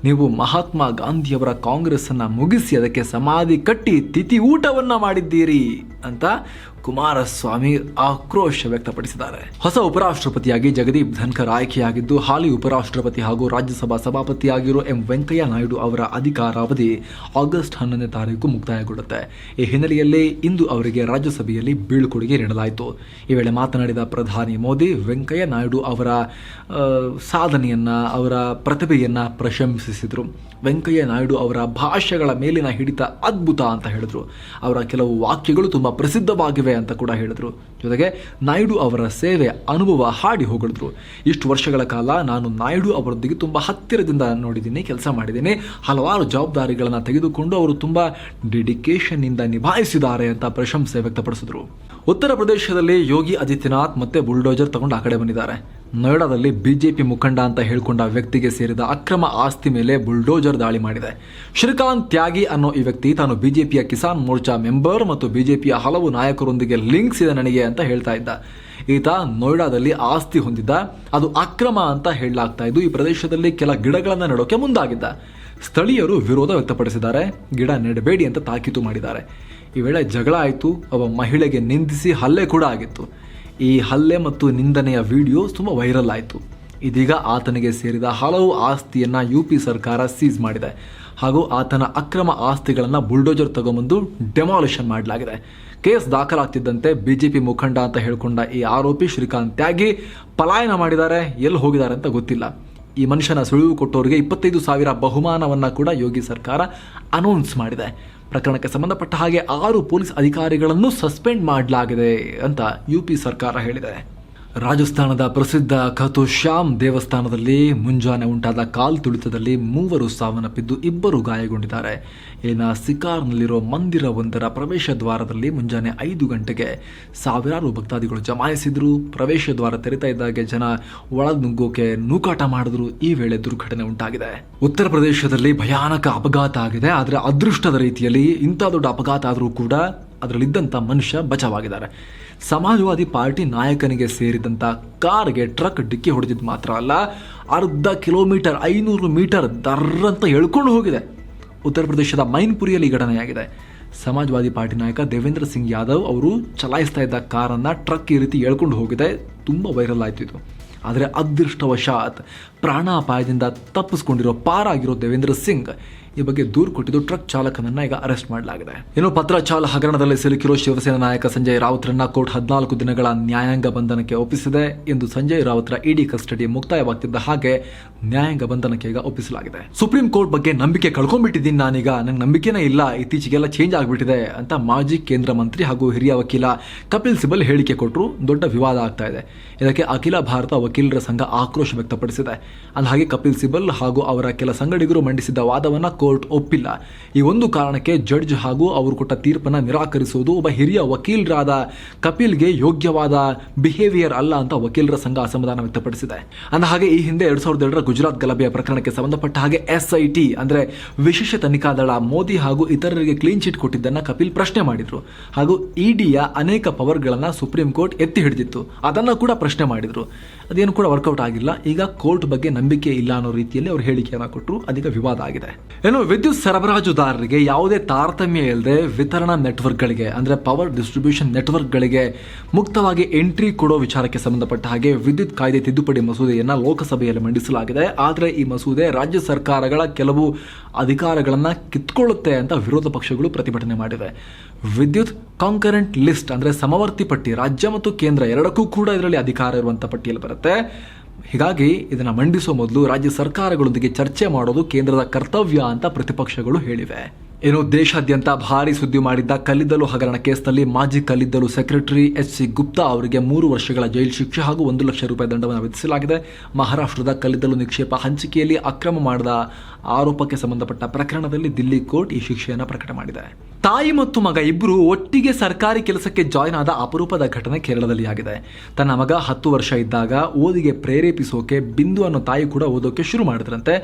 ನೀವು ಮಹಾತ್ಮ ಗಾಂಧಿಯವರ ಕಾಂಗ್ರೆಸ್ಸನ್ನು ಮುಗಿಸಿ ಅದಕ್ಕೆ ಸಮಾಧಿ ಕಟ್ಟಿ ತಿಥಿ ಊಟವನ್ನ ಮಾಡಿದ್ದೀರಿ ಅಂತ ಕುಮಾರಸ್ವಾಮಿ ಆಕ್ರೋಶ ವ್ಯಕ್ತಪಡಿಸಿದ್ದಾರೆ. ಹೊಸ ಉಪರಾಷ್ಟ್ರಪತಿಯಾಗಿ ಜಗದೀಪ್ ಧನ್ಕರ್ ಆಯ್ಕೆಯಾಗಿದ್ದು, ಹಾಲಿ ಉಪರಾಷ್ಟ್ರಪತಿ ಹಾಗೂ ರಾಜ್ಯಸಭಾ ಸಭಾಪತಿಯಾಗಿರೋ ವೆಂಕಯ್ಯ ನಾಯ್ಡು ಅವರ ಅಧಿಕಾರಾವಧಿ ಆಗಸ್ಟ್ 11ನೇ ತಾರೀಕು ಮುಕ್ತಾಯಗೊಳ್ಳುತ್ತೆ. ಈ ಹಿನ್ನೆಲೆಯಲ್ಲಿ ಇಂದು ಅವರಿಗೆ ರಾಜ್ಯಸಭೆಯಲ್ಲಿ ಬೀಳ್ಕೊಡುಗೆ ನೀಡಲಾಯಿತು. ಈ ವೇಳೆ ಮಾತನಾಡಿದ ಪ್ರಧಾನಿ ಮೋದಿ ವೆಂಕಯ್ಯ ನಾಯ್ಡು ಅವರ ಸಾಧನೆಯನ್ನ, ಅವರ ಪ್ರತಿಭೆಯನ್ನ ಪ್ರಶಂಸಿಸಿದರು. ವೆಂಕಯ್ಯ ನಾಯ್ಡು ಅವರ ಭಾಷೆಗಳ ಮೇಲಿನ ಹಿಡಿತ ಅದ್ಭುತ ಅಂತ ಹೇಳಿದ್ರು. ಅವರ ಕೆಲವು ವಾಕ್ಯಗಳು ತುಂಬಾ ಪ್ರಸಿದ್ಧವಾಗಿವೆ ಅಂತ ಕೂಡ ಹೇಳಿದ್ರು. ಜೊತೆಗೆ ನಾಯ್ಡು ಅವರ ಸೇವೆ ಅನುಭವ ಹಾಡಿ ಹೊಗಳಿದ್ರು. ಇಷ್ಟು ವರ್ಷಗಳ ಕಾಲ ನಾನು ನಾಯ್ಡು ಅವರೊಂದಿಗೆ ತುಂಬಾ ಹತ್ತಿರದಿಂದ ನೋಡಿದ್ದೀನಿ, ಕೆಲಸ ಮಾಡಿದ್ದೀನಿ. ಹಲವಾರು ಜವಾಬ್ದಾರಿಗಳನ್ನು ತೆಗೆದುಕೊಂಡು ಅವರು ತುಂಬಾ ಡೆಡಿಕೇಶನ್ ಇಂದ ನಿಭಾಯಿಸಿದ್ದಾರೆ ಅಂತ ಪ್ರಶಂಸೆ ವ್ಯಕ್ತಪಡಿಸಿದ್ರು. ಉತ್ತರ ಪ್ರದೇಶದಲ್ಲಿ ಯೋಗಿ ಆದಿತ್ಯನಾಥ್ ಮತ್ತೆ ಬುಲ್ಡೋಜರ್ ತಗೊಂಡು ಆ ಕಡೆ ಬಂದಿದ್ದಾರೆ. ನೋಯ್ಡಾದಲ್ಲಿ ಬಿಜೆಪಿ ಮುಖಂಡ ಅಂತ ಹೇಳಿಕೊಂಡ ವ್ಯಕ್ತಿಗೆ ಸೇರಿದ ಅಕ್ರಮ ಆಸ್ತಿ ಮೇಲೆ ಬುಲ್ಡೋಜರ್ ದಾಳಿ ಮಾಡಿದೆ. ಶ್ರೀಕಾಂತ್ ತ್ಯಾಗಿ ಅನ್ನೋ ಈ ವ್ಯಕ್ತಿ ತಾನು ಬಿಜೆಪಿಯ ಕಿಸಾನ್ ಮೋರ್ಚಾ ಮೆಂಬರ್ ಮತ್ತು ಬಿಜೆಪಿಯ ಹಲವು ನಾಯಕರೊಂದಿಗೆ ಲಿಂಕ್ಸ್ ಇದೆ ನನಗೆ ಅಂತ ಹೇಳ್ತಾ ಇದ್ದ. ಈತ ನೋಯ್ಡಾದಲ್ಲಿ ಆಸ್ತಿ ಹೊಂದಿದ್ದ, ಅದು ಅಕ್ರಮ ಅಂತ ಹೇಳಲಾಗ್ತಾ ಇದ್ದು ಈ ಪ್ರದೇಶದಲ್ಲಿ ಕೆಲ ಗಿಡಗಳನ್ನು ನೆಡೋಕೆ ಮುಂದಾಗಿದ್ದ. ಸ್ಥಳೀಯರು ವಿರೋಧ ವ್ಯಕ್ತಪಡಿಸಿದ್ದಾರೆ, ಗಿಡ ನೆಡಬೇಡಿ ಅಂತ ತಾಕೀತು ಮಾಡಿದ್ದಾರೆ. ಈ ವೇಳೆ ಜಗಳ ಆಯಿತು, ಒಬ್ಬ ಮಹಿಳೆಗೆ ನಿಂದಿಸಿ ಹಲ್ಲೆ ಕೂಡ ಆಗಿತ್ತು. ಈ ಹಲ್ಲೆ ಮತ್ತು ನಿಂದನೆಯ ವಿಡಿಯೋ ತುಂಬ ವೈರಲ್ ಆಯಿತು. ಇದೀಗ ಆತನಿಗೆ ಸೇರಿದ ಹಲವು ಆಸ್ತಿಯನ್ನು UP ಸರ್ಕಾರ ಸೀಸ್ ಮಾಡಿದೆ ಹಾಗೂ ಆತನ ಅಕ್ರಮ ಆಸ್ತಿಗಳನ್ನು ಬುಲ್ಡೋಜರ್ ತಗೊಂಬಂದು ಡೆಮಾಲಿಷನ್ ಮಾಡಲಾಗಿದೆ. ಕೇಸ್ ದಾಖಲಾಗ್ತಿದ್ದಂತೆ ಬಿಜೆಪಿ ಮುಖಂಡ ಅಂತ ಹೇಳಿಕೊಂಡ ಈ ಆರೋಪಿ ಶ್ರೀಕಾಂತ್ ತ್ಯಾಗಿ ಪಲಾಯನ ಮಾಡಿದ್ದಾರೆ. ಎಲ್ಲಿ ಹೋಗಿದ್ದಾರೆ ಅಂತ ಗೊತ್ತಿಲ್ಲ. ಈ ಮನುಷ್ಯನ ಸುಳಿವು ಕೊಟ್ಟವರಿಗೆ 25,000 ಬಹುಮಾನವನ್ನು ಕೂಡ ಯೋಗಿ ಸರ್ಕಾರ ಅನೌನ್ಸ್ ಮಾಡಿದೆ. ಪ್ರಕರಣಕ್ಕೆ ಸಂಬಂಧಪಟ್ಟ ಹಾಗೆ 6 ಪೊಲೀಸ್ ಅಧಿಕಾರಿಗಳನ್ನು ಸಸ್ಪೆಂಡ್ ಮಾಡಲಾಗಿದೆ ಅಂತ UP ಸರ್ಕಾರ ಹೇಳಿದೆ. ರಾಜಸ್ಥಾನದ ಪ್ರಸಿದ್ಧ ಖಾತು ಶ್ಯಾಮ್ ದೇವಸ್ಥಾನದಲ್ಲಿ ಮುಂಜಾನೆ ಉಂಟಾದ ಕಾಲ್ ತುಳಿತದಲ್ಲಿ 3 ಸಾವನ್ನಪ್ಪಿದ್ದು 2 ಗಾಯಗೊಂಡಿದ್ದಾರೆ. ಇಲ್ಲಿನ ಸಿಕಾರ್ನಲ್ಲಿರೋ ಮಂದಿರವೊಂದರ ಪ್ರವೇಶ ದ್ವಾರದಲ್ಲಿ ಮುಂಜಾನೆ 5 ಗಂಟೆಗೆ ಸಾವಿರಾರು ಭಕ್ತಾದಿಗಳು ಜಮಾಯಿಸಿದ್ರು. ಪ್ರವೇಶ ದ್ವಾರ ತೆರೆತಾ ಇದ್ದಾಗೆ ಜನ ಒಳಗೆ ನುಗ್ಗೋಕೆ ನೂಕಾಟ ಮಾಡಿದ್ರು. ಈ ವೇಳೆ ದುರ್ಘಟನೆ ಉಂಟಾಗಿದೆ. ಉತ್ತರ ಪ್ರದೇಶದಲ್ಲಿ ಭಯಾನಕ ಅಪಘಾತ ಆಗಿದೆ. ಆದರೆ ಅದೃಷ್ಟದ ರೀತಿಯಲ್ಲಿ ಇಂಥ ದೊಡ್ಡ ಅಪಘಾತ ಆದರೂ ಕೂಡ ಅದರಲ್ಲಿದ್ದಂಥ ಮನುಷ್ಯ ಬಚಾವಾಗಿದ್ದಾರೆ. ಸಮಾಜವಾದಿ ಪಾರ್ಟಿ ನಾಯಕನಿಗೆ ಸೇರಿದಂಥ ಕಾರ್ಗೆ ಟ್ರಕ್ ಡಿಕ್ಕಿ ಹೊಡೆದಿದ್ದು ಮಾತ್ರ ಅಲ್ಲ, ಅರ್ಧ ಕಿಲೋಮೀಟರ್ 500 ಮೀಟರ್ ದರ್ರಂತ ಎಳ್ಕೊಂಡು ಹೋಗಿದೆ. ಉತ್ತರ ಪ್ರದೇಶದ ಮೈನ್ಪುರಿಯಲ್ಲಿ ಘಟನೆಯಾಗಿದೆ. ಸಮಾಜವಾದಿ ಪಾರ್ಟಿ ನಾಯಕ ದೇವೇಂದ್ರ ಸಿಂಗ್ ಯಾದವ್ ಅವರು ಚಲಾಯಿಸ್ತಾ ಇದ್ದ ಕಾರನ್ನು ಟ್ರಕ್ ಈ ರೀತಿ ಎಳ್ಕೊಂಡು ಹೋಗಿದೆ. ತುಂಬ ವೈರಲ್ ಆಯಿತು ಇದು. ಆದರೆ ಅದೃಷ್ಟವಶಾತ್ ಪ್ರಾಣಾಪಾಯದಿಂದ ತಪ್ಪಿಸ್ಕೊಂಡಿರೋ ಪಾರಾಗಿರೋ ದೇವೇಂದ್ರ ಸಿಂಗ್ ಈ ಬಗ್ಗೆ ದೂರು ಕೊಟ್ಟಿದ್ದು ಟ್ರಕ್ ಚಾಲಕನನ್ನ ಈಗ ಅರೆಸ್ಟ್ ಮಾಡಲಾಗಿದೆ. ಇನ್ನು ಪತ್ರಚಾಲ ಹಗರಣದಲ್ಲಿ ಸಿಲುಕಿರೋ ಶಿವಸೇನಾ ನಾಯಕ ಸಂಜಯ್ ರಾವುತ್ರನ್ನ ಕೋರ್ಟ್ 14 ದಿನಗಳ ನ್ಯಾಯಾಂಗ ಬಂಧನಕ್ಕೆ ಒಪ್ಪಿಸಿದೆ. ಎಂದು ಸಂಜಯ್ ರಾವುತ್ರ ಇಡಿ ಕಸ್ಟಡಿ ಮುಕ್ತಾಯವಾಗ್ತಿದ್ದ ಹಾಗೆ ನ್ಯಾಯಾಂಗ ಬಂಧನಕ್ಕೆ ಈಗ ಒಪ್ಪಿಸಲಾಗಿದೆ. ಸುಪ್ರೀಂ ಕೋರ್ಟ್ ಬಗ್ಗೆ ನಂಬಿಕೆ ಕಳ್ಕೊಂಡ್ಬಿಟ್ಟಿದ್ದೀನಿ ನಾನೀಗ, ನಂಗೆ ನಂಬಿಕೆನೇ ಇಲ್ಲ, ಇತ್ತೀಚೆಗೆಲ್ಲ ಚೇಂಜ್ ಆಗಿಬಿಟ್ಟಿದೆ ಅಂತ ಮಾಜಿ ಕೇಂದ್ರ ಮಂತ್ರಿ ಹಾಗೂ ಹಿರಿಯ ವಕೀಲ ಕಪಿಲ್ ಸಿಬಲ್ ಹೇಳಿಕೆ ಕೊಟ್ಟರು. ದೊಡ್ಡ ವಿವಾದ ಆಗ್ತಾ ಇದೆ. ಇದಕ್ಕೆ ಅಖಿಲ ಭಾರತ ವಕೀಲರ ಸಂಘ ಆಕ್ರೋಶ ವ್ಯಕ್ತಪಡಿಸಿದೆ. ಅಂದಹಾಗೆ ಕಪಿಲ್ ಸಿಬಲ್ ಹಾಗೂ ಅವರ ಕೆಲ ಸಂಗಡಿಗರು ಮಂಡಿಸಿದ್ದ ವಾದವನ್ನ ಕೋರ್ಟ್ ಒಪ್ಪಿಲ್ಲ. ಈ ಒಂದು ಕಾರಣಕ್ಕೆ ಜಡ್ಜ್ ಹಾಗೂ ಅವರು ಕೊಟ್ಟ ತೀರ್ಪನ್ನು ನಿರಾಕರಿಸುವುದು ಒಬ್ಬ ಹಿರಿಯ ವಕೀಲರಾದ ಕಪಿಲ್ಗೆ ಯೋಗ್ಯವಾದ ಬಿಹೇವಿಯರ್ ಅಲ್ಲ ಅಂತ ವಕೀಲರ ಸಂಘ ಅಸಮಾಧಾನ ವ್ಯಕ್ತಪಡಿಸಿದೆ. ಅಂದ ಹಾಗೆ ಈ ಹಿಂದೆ 2002ರ ಗುಜರಾತ್ ಗಲಭೆಯ ಪ್ರಕರಣಕ್ಕೆ ಸಂಬಂಧಪಟ್ಟ ಹಾಗೆ SIT ಅಂದ್ರೆ ವಿಶೇಷ ತನಿಖಾ ದಳ ಮೋದಿ ಹಾಗೂ ಇತರರಿಗೆ ಕ್ಲೀನ್ ಚಿಟ್ ಕೊಟ್ಟಿದ್ದನ್ನ ಕಪಿಲ್ ಪ್ರಶ್ನೆ ಮಾಡಿದ್ರು. ಹಾಗೂ EDಯ ಅನೇಕ ಪವರ್ಗಳನ್ನ ಸುಪ್ರೀಂ ಕೋರ್ಟ್ ಎತ್ತಿ ಹಿಡಿದಿತ್ತು, ಅದನ್ನ ಕೂಡ ಪ್ರಶ್ನೆ ಮಾಡಿದ್ರು. ಅದೇನು ಕೂಡ ವರ್ಕೌಟ್ ಆಗಿಲ್ಲ. ಈಗ ಕೋರ್ಟ್ ಬಗ್ಗೆ ನಂಬಿಕೆ ಇಲ್ಲ ಅನ್ನೋ ರೀತಿಯಲ್ಲಿ ಅವರು ಹೇಳಿಕೆಯನ್ನು ಕೊಟ್ಟರು. ಅದೀಗ ವಿವಾದ ಆಗಿದೆ. ಏನು ವಿದ್ಯುತ್ ಸರಬರಾಜುದಾರರಿಗೆ ಯಾವುದೇ ತಾರತಮ್ಯ ಇಲ್ಲದೆ ವಿತರಣಾ ನೆಟ್ವರ್ಕ್ಗಳಿಗೆ ಅಂದ್ರೆ ಪವರ್ ಡಿಸ್ಟ್ರಿಬ್ಯೂಷನ್ ನೆಟ್ವರ್ಕ್ಗಳಿಗೆ ಮುಕ್ತವಾಗಿ ಎಂಟ್ರಿ ಕೊಡೋ ವಿಚಾರಕ್ಕೆ ಸಂಬಂಧಪಟ್ಟ ಹಾಗೆ ವಿದ್ಯುತ್ ಕಾಯ್ದೆ ತಿದ್ದುಪಡಿ ಮಸೂದೆಯನ್ನ ಲೋಕಸಭೆಯಲ್ಲಿ ಮಂಡಿಸಲಾಗಿದೆ. ಆದರೆ ಈ ಮಸೂದೆ ರಾಜ್ಯ ಸರ್ಕಾರಗಳ ಕೆಲವು ಅಧಿಕಾರಗಳನ್ನ ಕಿತ್ಕೊಳ್ಳುತ್ತೆ ಅಂತ ವಿರೋಧ ಪಕ್ಷಗಳು ಪ್ರತಿಭಟನೆ ಮಾಡಿವೆ. ವಿದ್ಯುತ್ ಕಾಂಕರೆಂಟ್ ಲಿಸ್ಟ್ ಅಂದ್ರೆ ಸಮವರ್ತಿ ಪಟ್ಟಿ ರಾಜ್ಯ ಮತ್ತು ಕೇಂದ್ರ ಎರಡಕ್ಕೂ ಕೂಡ ಇದರಲ್ಲಿ ಅಧಿಕಾರ ಇರುವಂತಹ ಪಟ್ಟಿಯಲ್ಲಿ ಬರುತ್ತೆ. ಹೀಗಾಗಿ ಇದನ್ನ ಮಂಡಿಸುವ ಮೊದಲು ರಾಜ್ಯ ಸರ್ಕಾರಗಳೊಂದಿಗೆ ಚರ್ಚೆ ಮಾಡೋದು ಕೇಂದ್ರದ ಕರ್ತವ್ಯ ಅಂತ ಪ್ರತಿಪಕ್ಷಗಳು ಹೇಳಿವೆ. ಏನು ದೇಶಾದ್ಯಂತ ಭಾರಿ ಸುದ್ದಿ ಮಾಡಿದ್ದ ಕಲ್ಲಿದ್ದಲು ಹಗರಣ ಕೇಸ್ನಲ್ಲಿ ಮಾಜಿ ಕಲ್ಲಿದ್ದಲು ಸೆಕ್ರೆಟರಿ HC ಗುಪ್ತಾ ಅವರಿಗೆ 3 ವರ್ಷಗಳ ಜೈಲು ಶಿಕ್ಷೆ ಹಾಗೂ 1 ಲಕ್ಷ ರೂಪಾಯಿ ದಂಡವನ್ನು ವಿಧಿಸಲಾಗಿದೆ. ಮಹಾರಾಷ್ಟ್ರದ ಕಲ್ಲಿದ್ದಲು ನಿಕ್ಷೇಪ ಹಂಚಿಕೆಯಲ್ಲಿ ಅಕ್ರಮ ಮಾಡಿದ ಆರೋಪಕ್ಕೆ ಸಂಬಂಧಪಟ್ಟ ಪ್ರಕರಣದಲ್ಲಿ ದಿಲ್ಲಿ ಕೋರ್ಟ್ ಈ ಶಿಕ್ಷೆಯನ್ನು ಪ್ರಕಟ ಮಾಡಿದೆ. ತಾಯಿ ಮತ್ತು ಮಗ ಇಬ್ಬರು ಒಟ್ಟಿಗೆ ಸರ್ಕಾರಿ ಕೆಲಸಕ್ಕೆ ಜಾಯ್ನ್ ಆದ ಅಪರೂಪದ ಘಟನೆ ಕೇರಳದಲ್ಲಿ ಆಗಿದೆ. ತನ್ನ ಮಗ 10 ವರ್ಷ ಇದ್ದಾಗ ಓದಿಗೆ ಪ್ರೇರೇಪಿಸೋಕೆ ಬಿಂದು ಅನ್ನೋ ತಾಯಿ ಕೂಡ ಓದೋಕೆ ಶುರು ಮಾಡಿದ್ರಂತೆ.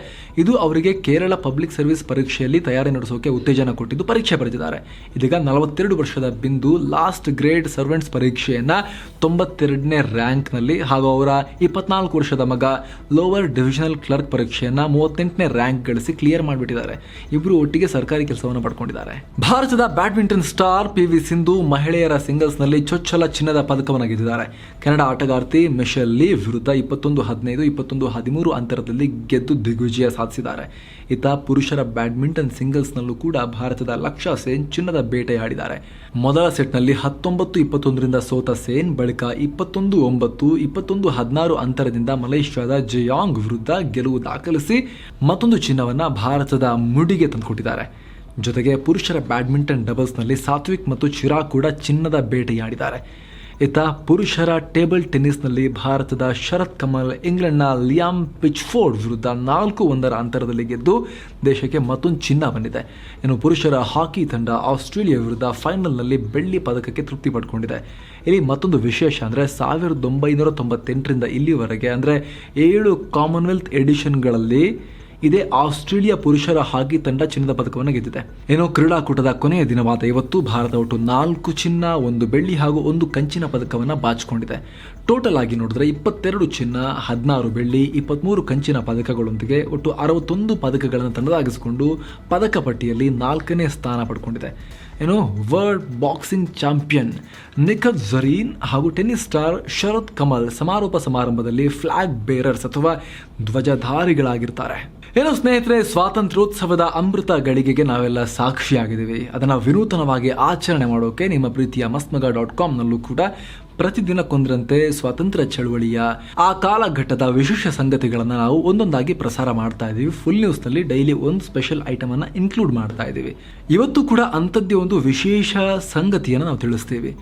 ಇದು ಅವರಿಗೆ ಕೇರಳ ಪಬ್ಲಿಕ್ ಸರ್ವಿಸ್ ಪರೀಕ್ಷೆಯಲ್ಲಿ ತಯಾರಿ ನಡೆಸೋಕೆ ಉತ್ತೇಜನ ಕೊಟ್ಟಿದ್ದು ಪರೀಕ್ಷೆ ಬರೆದಿದ್ದಾರೆ. ಇದೀಗ 42 ವರ್ಷದ ಬಿಂದು ಲಾಸ್ಟ್ ಗ್ರೇಡ್ ಸರ್ವೆಂಟ್ಸ್ ಪರೀಕ್ಷೆಯನ್ನ 92ನೇ ರ್ಯಾಂಕ್ನಲ್ಲಿ ಹಾಗೂ ಅವರ 24 ವರ್ಷದ ಮಗ ಲೋವರ್ ಡಿವಿಷನಲ್ ಕ್ಲರ್ಕ್ ಪರೀಕ್ಷೆಯನ್ನ 38ನೇ ರ್ಯಾಂಕ್ ಗಳಿಸಿ ಕ್ಲಿಯರ್ ಮಾಡಿಬಿಟ್ಟಿದ್ದಾರೆ. ಇಬ್ಬರು ಒಟ್ಟಿಗೆ ಸರ್ಕಾರಿ ಕೆಲಸವನ್ನು ಪಡ್ಕೊಂಡಿದ್ದಾರೆ. ಭಾರತದ ಬ್ಯಾಡ್ಮಿಂಟನ್ ಸ್ಟಾರ್ PV ಸಿಂಧು ಮಹಿಳೆಯರ ಸಿಂಗಲ್ಸ್ನಲ್ಲಿ ಚೊಚ್ಚಲ ಚಿನ್ನದ ಪದಕವನ್ನು ಗೆದ್ದಿದ್ದಾರೆ. ಕೆನಡಾ ಆಟಗಾರ್ತಿ ಮಿಶೆಲ್ ಲೀ ವಿರುದ್ಧ 21-15, 21-13 ಅಂತರದಲ್ಲಿ ಗೆದ್ದು ದಿಗ್ವಿಜಯ ಸಾಧಿಸಿದ್ದಾರೆ. ಇತ್ತ ಪುರುಷರ ಬ್ಯಾಡ್ಮಿಂಟನ್ ಸಿಂಗಲ್ಸ್ನಲ್ಲೂ ಕೂಡ ಭಾರತದ ಲಕ್ಷ್ಯ ಸೇನ್ ಚಿನ್ನದ ಬೇಟೆಯಾಡಿದ್ದಾರೆ. ಮೊದಲ ಸೆಟ್ನಲ್ಲಿ 19-21ರಿಂದ ಸೋತ ಸೇನ್ ಬಳಿಕ 21-9, 21-16 ಅಂತರದಿಂದ ಮಲೇಷ್ಯಾದ ಜೆಯಾಂಗ್ ವಿರುದ್ಧ ಗೆಲುವು ದಾಖಲಿಸಿ ಮತ್ತೊಂದು ಚಿನ್ನವನ್ನ ಭಾರತದ ಮುಡಿಗೆ ತಂದುಕೊಟ್ಟಿದ್ದಾರೆ. ಜೊತೆಗೆ ಪುರುಷರ ಬ್ಯಾಡ್ಮಿಂಟನ್ ಡಬಲ್ಸ್ನಲ್ಲಿ ಸಾತ್ವಿಕ್ ಮತ್ತು ಚಿರಾಗ್ ಕೂಡ ಚಿನ್ನದ ಬೇಟೆಯಾಡಿದ್ದಾರೆ. ಇತ್ತ ಪುರುಷರ ಟೇಬಲ್ ಟೆನ್ನಿಸ್ನಲ್ಲಿ ಭಾರತದ ಶರತ್ ಕಮಲ್ ಇಂಗ್ಲೆಂಡ್ನ ಲಿಯಾಮ್ ಪಿಚ್ಫೋರ್ಡ್ ವಿರುದ್ಧ 4-1 ಅಂತರದಲ್ಲಿ ಗೆದ್ದು ದೇಶಕ್ಕೆ ಮತ್ತೊಂದು ಚಿನ್ನ ಬಂದಿದೆ. ಇನ್ನು ಪುರುಷರ ಹಾಕಿ ತಂಡ ಆಸ್ಟ್ರೇಲಿಯಾ ವಿರುದ್ಧ ಫೈನಲ್ನಲ್ಲಿ ಬೆಳ್ಳಿ ಪದಕಕ್ಕೆ ತೃಪ್ತಿ ಪಡ್ಕೊಂಡಿದೆ. ಇಲ್ಲಿ ಮತ್ತೊಂದು ವಿಶೇಷ ಅಂದರೆ 1998ರಿಂದ ಇಲ್ಲಿವರೆಗೆ ಅಂದರೆ 7 ಕಾಮನ್ವೆಲ್ತ್ ಎಡಿಷನ್ಗಳಲ್ಲಿ ಇದೇ ಆಸ್ಟ್ರೇಲಿಯಾ ಪುರುಷರ ಹಾಕಿ ತಂಡ ಚಿನ್ನದ ಪದಕವನ್ನು ಗೆದ್ದಿದೆ. ಏನೋ ಕ್ರೀಡಾಕೂಟದ ಕೊನೆಯ ದಿನವಾದ ಇವತ್ತು ಭಾರತ ಒಟ್ಟು 4 ಚಿನ್ನ, 1 ಬೆಳ್ಳಿ ಹಾಗೂ 1 ಕಂಚಿನ ಪದಕವನ್ನು ಬಾಚಿಕೊಂಡಿದೆ. ಟೋಟಲ್ ಆಗಿ ನೋಡಿದ್ರೆ 22 ಚಿನ್ನ, 16 ಬೆಳ್ಳಿ, 23 ಕಂಚಿನ ಪದಕಗಳೊಂದಿಗೆ ಒಟ್ಟು 61 ಪದಕಗಳನ್ನು ತನ್ನದಾಗಿಸಿಕೊಂಡು ಪದಕ ಪಟ್ಟಿಯಲ್ಲಿ 4ನೇ ಸ್ಥಾನ ಪಡ್ಕೊಂಡಿದೆ. ಏನು world boxing champion Nikhat Zareen ಹಾಗೂ ಟೆನ್ನಿಸ್ ಸ್ಟಾರ್ ಶರತ್ ಕಮಲ್ ಸಮಾರೋಪ ಸಮಾರಂಭದಲ್ಲಿ ಫ್ಲಾಗ್ ಬೇರರ್ಸ್ ಅಥವಾ ಧ್ವಜಧಾರಿಗಳಾಗಿರ್ತಾರೆ. ಏನೋ ಸ್ನೇಹಿತರೆ, ಸ್ವಾತಂತ್ರ್ಯೋತ್ಸವದ ಅಮೃತ ಗಳಿಗೆಗೆ ನಾವೆಲ್ಲ ಸಾಕ್ಷಿಯಾಗಿದ್ದೀವಿ. ಅದನ್ನು ವಿನೂತನವಾಗಿ ಆಚರಣೆ ಮಾಡೋಕೆ ನಿಮ್ಮ ಪ್ರೀತಿಯ mastmaga.com ಕೂಡ ಪ್ರತಿದಿನಕ್ಕೊಂದರಂತೆ ಸ್ವಾತಂತ್ರ್ಯ ಚಳವಳಿಯ ಆ ಕಾಲಘಟ್ಟದ ವಿಶೇಷ ಸಂಗತಿಗಳನ್ನು ನಾವು ಒಂದೊಂದಾಗಿ ಪ್ರಸಾರ ಮಾಡ್ತಾ ಇದ್ದೀವಿ. ಫುಲ್ ನ್ಯೂಸ್ನಲ್ಲಿ ಡೈಲಿ ಒಂದು ಸ್ಪೆಷಲ್ ಐಟಮ್ ಅನ್ನು ಇನ್ಕ್ಲೂಡ್ ಮಾಡ್ತಾ ಇದ್ದೀವಿ. ಇವತ್ತು ಕೂಡ ಅಂಥದ್ದೇ ಒಂದು ವಿಶೇಷ ಸಂಗತಿಯನ್ನು ನಾವು ತಿಳಿಸ್ತೀವಿ.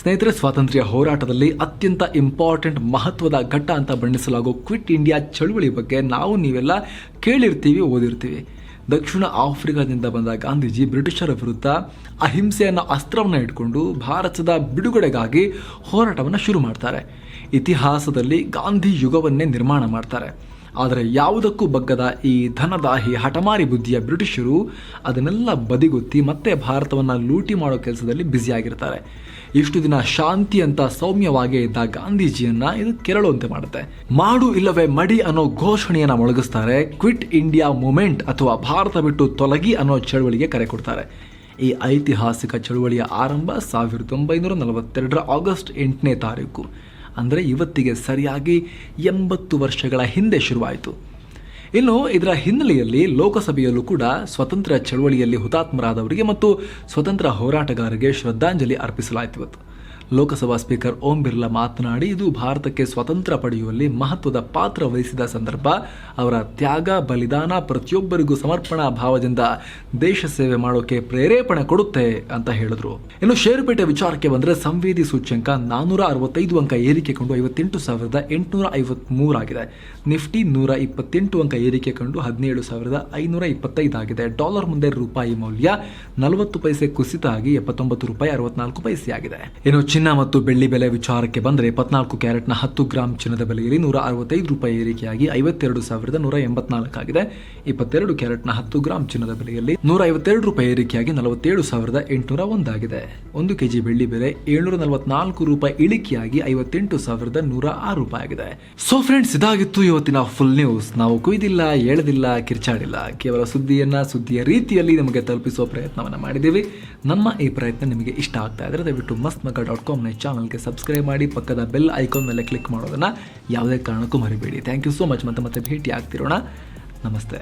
ಸ್ನೇಹಿತರೆ, ಸ್ವಾತಂತ್ರ್ಯ ಹೋರಾಟದಲ್ಲಿ ಅತ್ಯಂತ ಇಂಪಾರ್ಟೆಂಟ್ ಮಹತ್ವದ ಘಟ್ಟ ಅಂತ ಬಣ್ಣಿಸಲಾಗೋ ಕ್ವಿಟ್ ಇಂಡಿಯಾ ಚಳುವಳಿ ಬಗ್ಗೆ ನೀವೆಲ್ಲ ಕೇಳಿರ್ತೀವಿ, ಓದಿರ್ತೀವಿ. ದಕ್ಷಿಣ ಆಫ್ರಿಕಾದಿಂದ ಬಂದ ಗಾಂಧೀಜಿ ಬ್ರಿಟಿಷರ ವಿರುದ್ಧ ಅಹಿಂಸೆಯನ್ನು ಅಸ್ತ್ರವನ್ನು ಇಟ್ಕೊಂಡು ಭಾರತದ ಬಿಡುಗಡೆಗಾಗಿ ಹೋರಾಟವನ್ನು ಶುರು ಮಾಡ್ತಾರೆ. ಇತಿಹಾಸದಲ್ಲಿ ಗಾಂಧಿ ಯುಗವನ್ನೇ ನಿರ್ಮಾಣ ಮಾಡ್ತಾರೆ. ಆದರೆ ಯಾವುದಕ್ಕೂ ಬಗ್ಗದ ಈ ಧನದಾಹಿ ಹಠಮಾರಿ ಬುದ್ಧಿಯ ಬ್ರಿಟಿಷರು ಅದನ್ನೆಲ್ಲ ಬದಿಗೊತ್ತಿ ಮತ್ತೆ ಭಾರತವನ್ನು ಲೂಟಿ ಮಾಡೋ ಕೆಲಸದಲ್ಲಿ ಬ್ಯುಸಿಯಾಗಿರ್ತಾರೆ. ಇಷ್ಟು ದಿನ ಶಾಂತಿ ಅಂತ ಸೌಮ್ಯವಾಗೇ ಇದ್ದ ಗಾಂಧೀಜಿಯನ್ನ ಇದು ಕೆರಳುವಂತೆ ಮಾಡುತ್ತೆ. ಮಾಡು ಇಲ್ಲವೇ ಮಡಿ ಅನ್ನೋ ಘೋಷಣೆಯನ್ನ ಮೊಳಗಿಸ್ತಾರೆ. ಕ್ವಿಟ್ ಇಂಡಿಯಾ ಮೂವ್ಮೆಂಟ್ ಅಥವಾ ಭಾರತ ಬಿಟ್ಟು ತೊಲಗಿ ಅನ್ನೋ ಚಳವಳಿಗೆ ಕರೆ ಕೊಡ್ತಾರೆ. ಈ ಐತಿಹಾಸಿಕ ಚಳವಳಿಯ ಆರಂಭ 1942ರ ಆಗಸ್ಟ್ 8ನೇ ತಾರೀಕು, ಅಂದರೆ ಇವತ್ತಿಗೆ ಸರಿಯಾಗಿ 80 ವರ್ಷಗಳ ಹಿಂದೆ ಶುರುವಾಯಿತು. ಇನ್ನು ಇದರ ಹಿನ್ನೆಲೆಯಲ್ಲಿ ಲೋಕಸಭೆಯಲ್ಲೂ ಕೂಡ ಸ್ವತಂತ್ರ ಚಳವಳಿಯಲ್ಲಿ ಹುತಾತ್ಮರಾದವರಿಗೆ ಮತ್ತು ಸ್ವತಂತ್ರ ಹೋರಾಟಗಾರರಿಗೆ ಶ್ರದ್ಧಾಂಜಲಿ ಅರ್ಪಿಸಲಾಯಿತು. ಇವತ್ತು ಲೋಕಸಭಾ ಸ್ಪೀಕರ್ ಓಂ ಬಿರ್ಲಾ ಮಾತನಾಡಿ, ಇದು ಭಾರತಕ್ಕೆ ಸ್ವಾತಂತ್ರ್ಯ ಪಡೆಯುವಲ್ಲಿ ಮಹತ್ವದ ಪಾತ್ರ ವಹಿಸಿದ ಸಂದರ್ಭ. ಅವರ ತ್ಯಾಗ, ಬಲಿದಾನ ಪ್ರತಿಯೊಬ್ಬರಿಗೂ ಸಮರ್ಪಣಾ ಭಾವದಿಂದ ದೇಶ ಸೇವೆ ಮಾಡೋಕೆ ಪ್ರೇರೇಪಣೆ ಕೊಡುತ್ತೆ ಅಂತ ಹೇಳಿದ್ರು. ಇನ್ನು ಷೇರುಪೇಟೆ ವಿಚಾರಕ್ಕೆ ಬಂದ್ರೆ ಸಂವೇದಿ ಸೂಚ್ಯಂಕ 465 ಅಂಕ ಏರಿಕೆ ಕಂಡು 58,853 ಆಗಿದೆ. ನಿಫ್ಟಿ 128 ಅಂಕ ಏರಿಕೆ ಕಂಡು 17,525 ಆಗಿದೆ. ಡಾಲರ್ ಮುಂದೆ ರೂಪಾಯಿ ಮೌಲ್ಯ 40 ಪೈಸೆ ಕುಸಿತ ಆಗಿ 79 ರೂಪಾಯಿ 64 ಪೈಸೆ ಆಗಿದೆ. ಇನ್ನು ಚಿನ್ನ ಮತ್ತು ಬೆಳ್ಳಿ ಬೆಲೆ ವಿಚಾರಕ್ಕೆ ಬಂದ್ರೆ 24 ಕ್ಯಾರೆಟ್ನ 10 ಗ್ರಾಂ ಚಿನ್ನದ ಬೆಲೆಯಲ್ಲಿ 165 ರೂಪಾಯಿ ಏರಿಕೆಯಾಗಿ 52,184 ಆಗಿದೆ. 22 ಕ್ಯಾರೆಟ್ನ 10 ಗ್ರಾಂ ಚಿನ್ನದ ಬೆಲೆಯಲ್ಲಿ 152 ರೂಪಾಯಿ ಏರಿಕೆಯಾಗಿ 47,801 ಆಗಿದೆ. 1 ಕೆಜಿ ಬೆಳ್ಳಿ ಬೆಲೆ 744 ರೂಪಾಯಿ ಇಳಿಕೆಯಾಗಿ 58,106 ರೂಪಾಯಿ ಆಗಿದೆ. ಸೊ ಫ್ರೆಂಡ್ಸ್, ಇದಾಗಿತ್ತು ಇವತ್ತಿನ ಫುಲ್ ನ್ಯೂಸ್. ನಾವು ಕುಯ್ದಿಲ್ಲ, ಎಳೆದಿಲ್ಲ, ಕಿರ್ಚಾಡಿಲ್ಲ, ಕೇವಲ ಸುದ್ದಿಯ ರೀತಿಯಲ್ಲಿ ನಿಮಗೆ ತಲುಪಿಸುವ ಪ್ರಯತ್ನವನ್ನ ಮಾಡಿದ್ದೀವಿ. ನಮ್ಮ ಈ ಪ್ರಯತ್ನ ನಿಮಗೆ ಇಷ್ಟ ಆಗ್ತಾ ಇದ್ರೆ ದಯವಿಟ್ಟು mastmagga.com ಚಾನಲ್ಗೆ ಸಬ್ಸ್ಕ್ರೈಬ್ ಮಾಡಿ, ಪಕ್ಕದ ಬೆಲ್ ಐಕಾನ್ ಮೇಲೆ ಕ್ಲಿಕ್ ಮಾಡೋದನ್ನ ಯಾವುದೇ ಕಾರಣಕ್ಕೂ ಮರಿಬೇಡಿ. Thank you so much. ಮತ್ತೆ ಭೇಟಿ ಆಗ್ತಿರೋಣ. ನಮಸ್ತೆ.